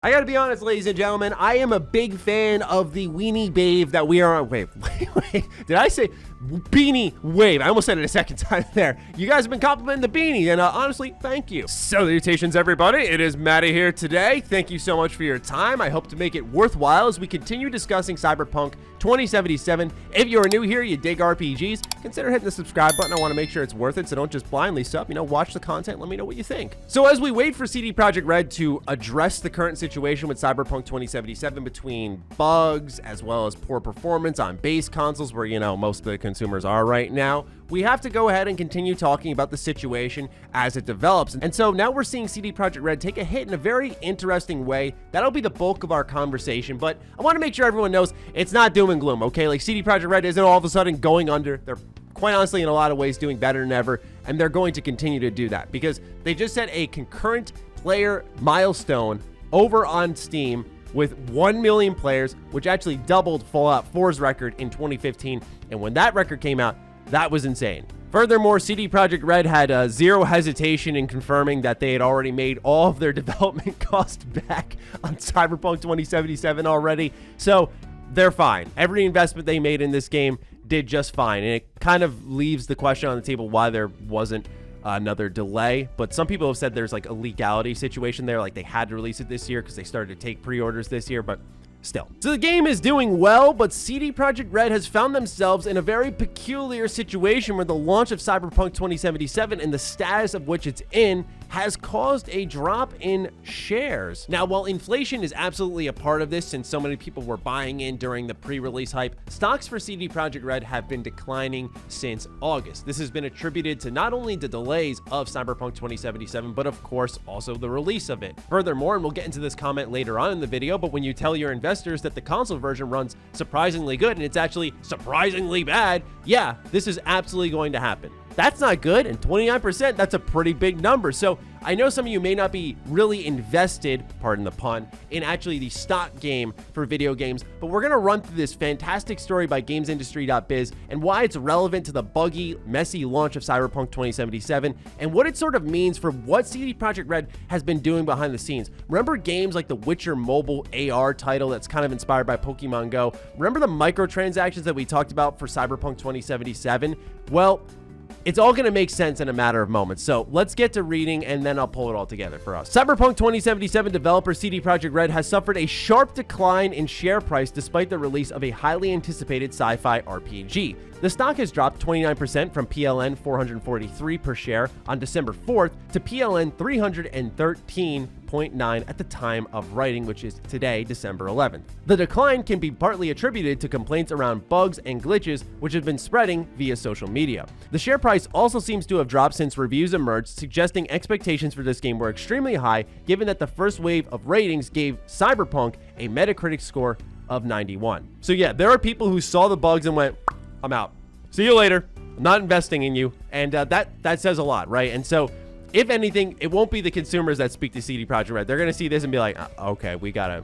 I gotta be honest, ladies and gentlemen, I am a big fan of the weenie wave that we are on. Wait, did I say beanie wave? I almost said it a second time there. You guys have been complimenting the beanie, and honestly, thank you. Salutations, everybody. It is Matty here today. Thank you so much for your time. I hope to make it worthwhile as we continue discussing Cyberpunk 2077. If you're new here, you dig RPGs, consider hitting the subscribe button. I want to make sure it's worth it, so don't just blindly sub. Watch the content. Let me know what you think. So as we wait for CD Projekt Red to address the current situation with Cyberpunk 2077 between bugs as well as poor performance on base consoles where, most of the consumers are right now, we have to go ahead and continue talking about the situation as it develops. And so now we're seeing CD Projekt Red take a hit in a very interesting way. That'll be the bulk of our conversation, but I want to make sure everyone knows it's not doom and gloom, okay? Like, CD Projekt Red isn't all of a sudden going under. They're quite honestly, in a lot of ways, doing better than ever, and they're going to continue to do that because they just set a concurrent player milestone over on Steam with 1 million players, which actually doubled Fallout 4's record in 2015. And when that record came out, that was insane. Furthermore, CD Projekt Red had zero hesitation in confirming that they had already made all of their development costs back on Cyberpunk 2077 already. So they're fine. Every investment they made in this game did just fine. And it kind of leaves the question on the table why there wasn't another delay, but some people have said there's like a legality situation there, like they had to release it this year because they started to take pre-orders this year, but still. So the game is doing well, but CD Projekt Red has found themselves in a very peculiar situation where the launch of Cyberpunk 2077 and the status of which it's in has caused a drop in shares. Now, while inflation is absolutely a part of this, since so many people were buying in during the pre-release hype, stocks for CD Projekt Red have been declining since August. This has been attributed to not only the delays of Cyberpunk 2077, but of course also the release of it. Furthermore, and we'll get into this comment later on in the video, but when you tell your investors that the console version runs surprisingly good and it's actually surprisingly bad, yeah, this is absolutely going to happen. That's not good, and 29%, that's a pretty big number. So I know some of you may not be really invested, pardon the pun, in actually the stock game for video games, but we're going to run through this fantastic story by gamesindustry.biz and why it's relevant to the buggy, messy launch of Cyberpunk 2077 and what it sort of means for what CD Projekt Red has been doing behind the scenes. Remember games like the Witcher mobile AR title that's kind of inspired by Pokemon Go? Remember the microtransactions that we talked about for Cyberpunk 2077? Well, it's all going to make sense in a matter of moments. So let's get to reading and then I'll pull it all together for us. Cyberpunk 2077 developer CD Projekt Red has suffered a sharp decline in share price despite the release of a highly anticipated sci-fi RPG. The stock has dropped 29% from PLN 443 per share on December 4th to PLN 313.9 at the time of writing, which is today, December 11th. The decline can be partly attributed to complaints around bugs and glitches, which have been spreading via social media. The share price also seems to have dropped since reviews emerged, suggesting expectations for this game were extremely high, given that the first wave of ratings gave Cyberpunk a Metacritic score of 91. So yeah, there are people who saw the bugs and went, I'm out. See you later. I'm not investing in you. And that says a lot, right? And so, if anything, it won't be the consumers that speak to CD Projekt Red. They're going to see this and be like, okay, we gotta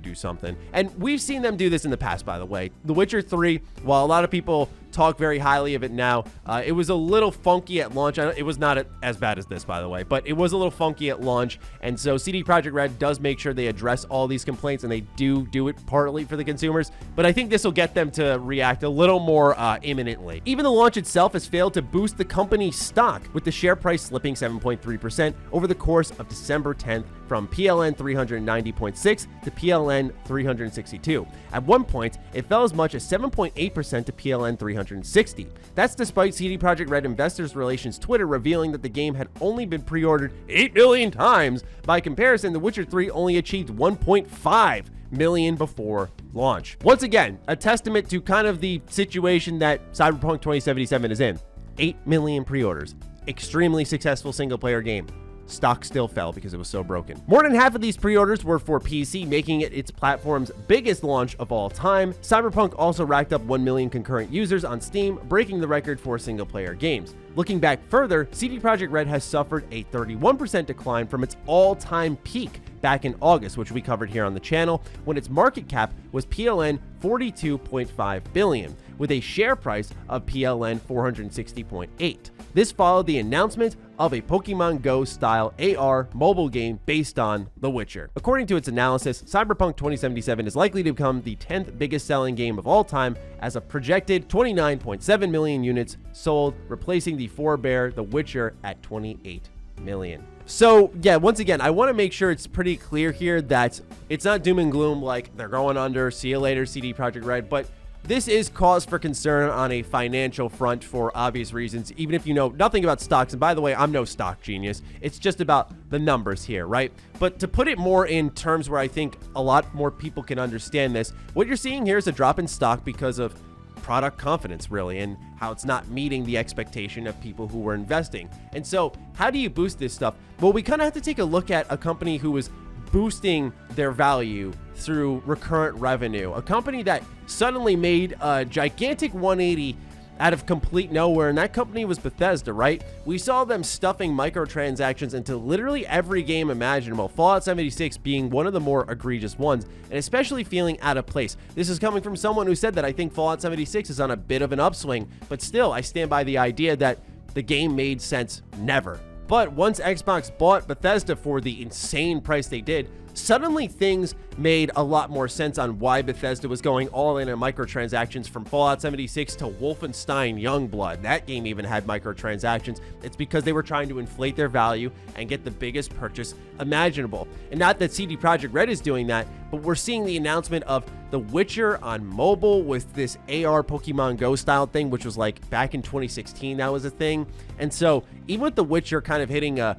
do something. And we've seen them do this in the past, by the way. The Witcher 3, while a lot of people talk very highly of it now, it was a little funky at launch. It was not as bad as this, by the way, but it was a little funky at launch. And so CD Projekt Red does make sure they address all these complaints, and they do it partly for the consumers. But I think this will get them to react a little more imminently. Even the launch itself has failed to boost the company's stock, with the share price slipping 7.3% over the course of December 10th from PLN 390.6 to PLN 362. At one point, it fell as much as 7.8% to PLN 360. That's despite CD Projekt Red Investors Relations Twitter revealing that the game had only been pre-ordered 8 million times. By comparison, The Witcher 3 only achieved 1.5 million before launch. Once again, a testament to kind of the situation that Cyberpunk 2077 is in. 8 million pre-orders. Extremely successful single-player game. Stock still fell because it was so broken. More than half of these pre-orders were for PC, making it its platform's biggest launch of all time. Cyberpunk also racked up 1 million concurrent users on Steam, breaking the record for single-player games. Looking back further, CD Projekt Red has suffered a 31% decline from its all-time peak back in August, which we covered here on the channel, when its market cap was PLN 42.5 billion, with a share price of PLN 460.8. This followed the announcement of a Pokemon Go style AR mobile game based on The Witcher. According to its analysis, Cyberpunk 2077 is likely to become the 10th biggest selling game of all time, as a projected 29.7 million units sold, replacing the forebear The Witcher at 28 million. So yeah, once again, I want to make sure it's pretty clear here that it's not doom and gloom like they're going under, see you later CD Projekt Red, but this is cause for concern on a financial front for obvious reasons, even if you know nothing about stocks. And by the way, I'm no stock genius. It's just about the numbers here, right? But to put it more in terms where I think a lot more people can understand this, what you're seeing here is a drop in stock because of product confidence, really, and how it's not meeting the expectation of people who were investing. And so how do you boost this stuff? Well, we kind of have to take a look at a company who was boosting their value through recurrent revenue, a company that suddenly made a gigantic 180 out of complete nowhere, and that company was Bethesda, right? We saw them stuffing microtransactions into literally every game imaginable, Fallout 76 being one of the more egregious ones, and especially feeling out of place. This is coming from someone who said that I think Fallout 76 is on a bit of an upswing, but still, I stand by the idea that the game made sense never. But once Xbox bought Bethesda for the insane price they did, suddenly things made a lot more sense on why Bethesda was going all in on microtransactions, from Fallout 76 to Wolfenstein Youngblood. That game even had microtransactions. It's because they were trying to inflate their value and get the biggest purchase imaginable. And not that CD Projekt Red is doing that, but we're seeing the announcement of The Witcher on mobile with this AR Pokemon Go style thing, which was like back in 2016, that was a thing. And so even with The Witcher kind of hitting a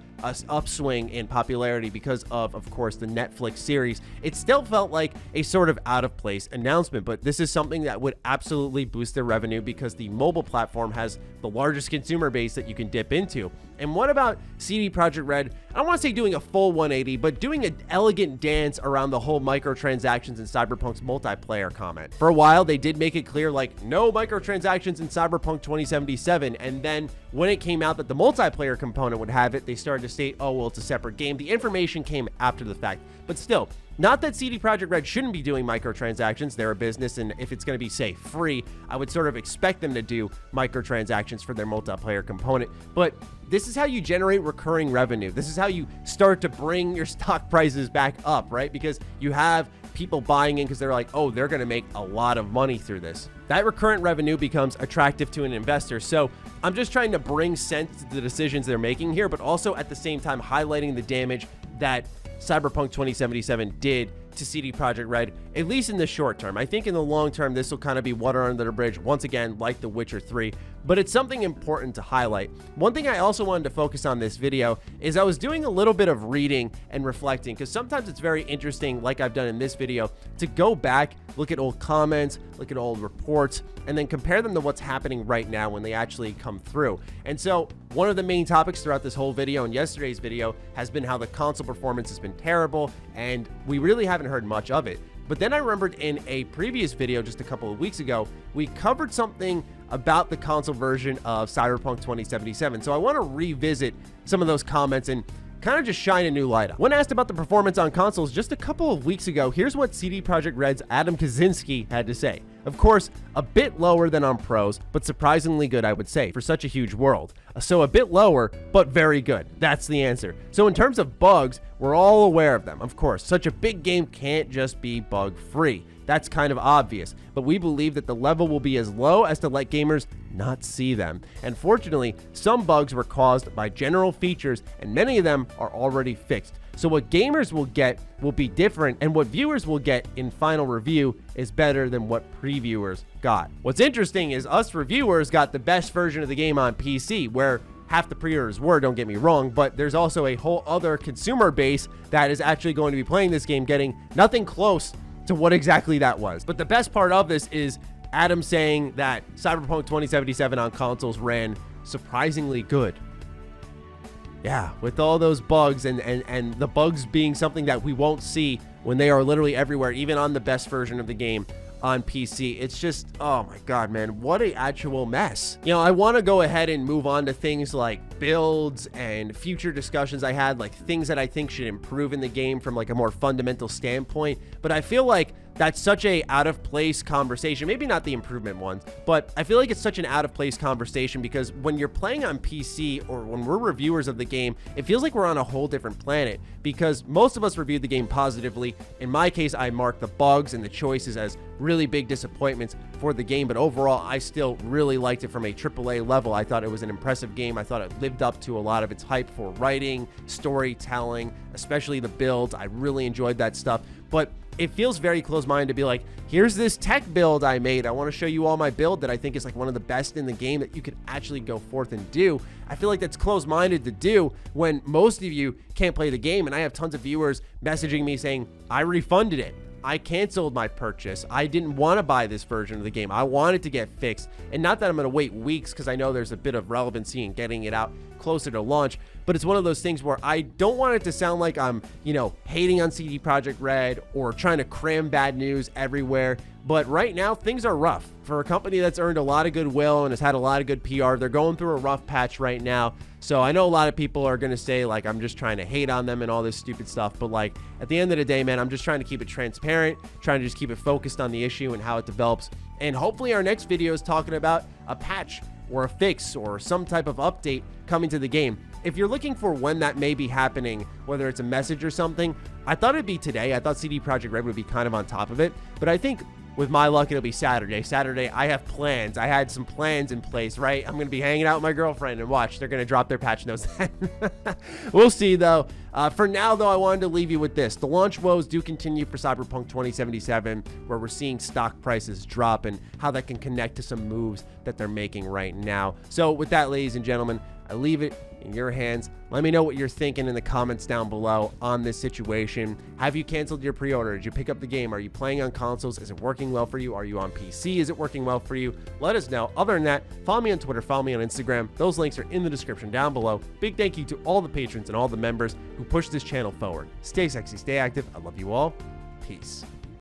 upswing in popularity because of course, the Netflix series, it still felt like a sort of out of place announcement. But this is something that would absolutely boost their revenue because the mobile platform has the largest consumer base that you can dip into. And what about CD Projekt Red? I don't want to say doing a full 180, but doing an elegant dance around the whole microtransactions in Cyberpunk's multiplayer comment. For a while, they did make it clear, like, no microtransactions in Cyberpunk 2077. And then when it came out that the multiplayer component would have it, they started to state, oh, well, it's a separate game. The information came after the fact. But still, not that CD Projekt Red shouldn't be doing microtransactions. They're a business, and if it's going to be, say, free, I would sort of expect them to do microtransactions for their multiplayer component. But this is how you generate recurring revenue. This is how you start to bring your stock prices back up, right? Because you have people buying in because they're like, oh, they're going to make a lot of money through this. That recurrent revenue becomes attractive to an investor. So I'm just trying to bring sense to the decisions they're making here, but also at the same time highlighting the damage that Cyberpunk 2077 did to CD Projekt Red, at least in the short term. I think in the long term, this will kind of be water under the bridge, once again, like The Witcher 3, but it's something important to highlight. One thing I also wanted to focus on this video is I was doing a little bit of reading and reflecting, because sometimes it's very interesting, like I've done in this video, to go back, look at old comments, look at old reports, and then compare them to what's happening right now when they actually come through. And so one of the main topics throughout this whole video and yesterday's video has been how the console performance has been terrible, and we really haven't heard much of it. But then I remembered in a previous video just a couple of weeks ago, we covered something about the console version of Cyberpunk 2077. So I want to revisit some of those comments and kind of just shine a new light on. When asked about the performance on consoles just a couple of weeks ago, here's what CD Projekt Red's Adam Kaczynski had to say. Of course, a bit lower than on pros, but surprisingly good, I would say, for such a huge world. So a bit lower, but very good. That's the answer. So in terms of bugs, we're all aware of them. Of course, such a big game can't just be bug-free. That's kind of obvious, but we believe that the level will be as low as to let gamers not see them. And fortunately, some bugs were caused by general features, and many of them are already fixed. So what gamers will get will be different, and what viewers will get in final review is better than what previewers got. What's interesting is us reviewers got the best version of the game on PC, where half the pre-orders were, don't get me wrong, but there's also a whole other consumer base that is actually going to be playing this game getting nothing close to what exactly that was. But the best part of this is Adam saying that Cyberpunk 2077 on consoles ran surprisingly good. Yeah, with all those bugs and the bugs being something that we won't see when they are literally everywhere, even on the best version of the game on PC. It's just, oh my god, man, what a actual mess. You know, I want to go ahead and move on to things like builds and future discussions I had, like things that I think should improve in the game from like a more fundamental standpoint, but I feel like that's such a out of place conversation. Maybe not the improvement ones, but I feel like it's such an out of place conversation because when you're playing on PC or when we're reviewers of the game, it feels like we're on a whole different planet because most of us reviewed the game positively. In my case, I marked the bugs and the choices as really big disappointments for the game, but overall, I still really liked it from a AAA level. I thought it was an impressive game. I thought it lived up to a lot of its hype for writing, storytelling, especially the builds. I really enjoyed that stuff, but it feels very close-minded to be like, here's this tech build I made. I want to show you all my build that I think is like one of the best in the game that you could actually go forth and do. I feel like that's close-minded to do when most of you can't play the game, and I have tons of viewers messaging me saying, I refunded it. I canceled my purchase. I didn't want to buy this version of the game. I wanted to get fixed. And not that I'm going to wait weeks because I know there's a bit of relevancy in getting it out closer to launch, but it's one of those things where I don't want it to sound like I'm, you know, hating on CD Projekt Red or trying to cram bad news everywhere. But right now, things are rough. For a company that's earned a lot of goodwill and has had a lot of good PR, they're going through a rough patch right now. So I know a lot of people are going to say, like, I'm just trying to hate on them and all this stupid stuff. But, like, at the end of the day, man, I'm just trying to keep it transparent, trying to just keep it focused on the issue and how it develops. And hopefully our next video is talking about a patch or a fix or some type of update coming to the game. If you're looking for when that may be happening, whether it's a message or something, I thought it'd be today. I thought CD Projekt Red would be kind of on top of it, but I think with my luck, it'll be Saturday. Saturday, I have plans. I had some plans in place, right? I'm going to be hanging out with my girlfriend and watch. They're going to drop their patch notes then. We'll see, though. For now, though, I wanted to leave you with this. The launch woes do continue for Cyberpunk 2077, where we're seeing stock prices drop and how that can connect to some moves that they're making right now. So with that, ladies and gentlemen, I leave it in your hands. Let me know what you're thinking in the comments down below on this situation. Have you canceled your pre-order? Did you pick up the game? Are you playing on consoles? Is it working well for you? Are you on PC? Is it working well for you? Let us know. Other than that, follow me on Twitter, follow me on Instagram. Those links are in the description down below. Big thank you to all the patrons and all the members who push this channel forward. Stay sexy, stay active. I love you all. Peace.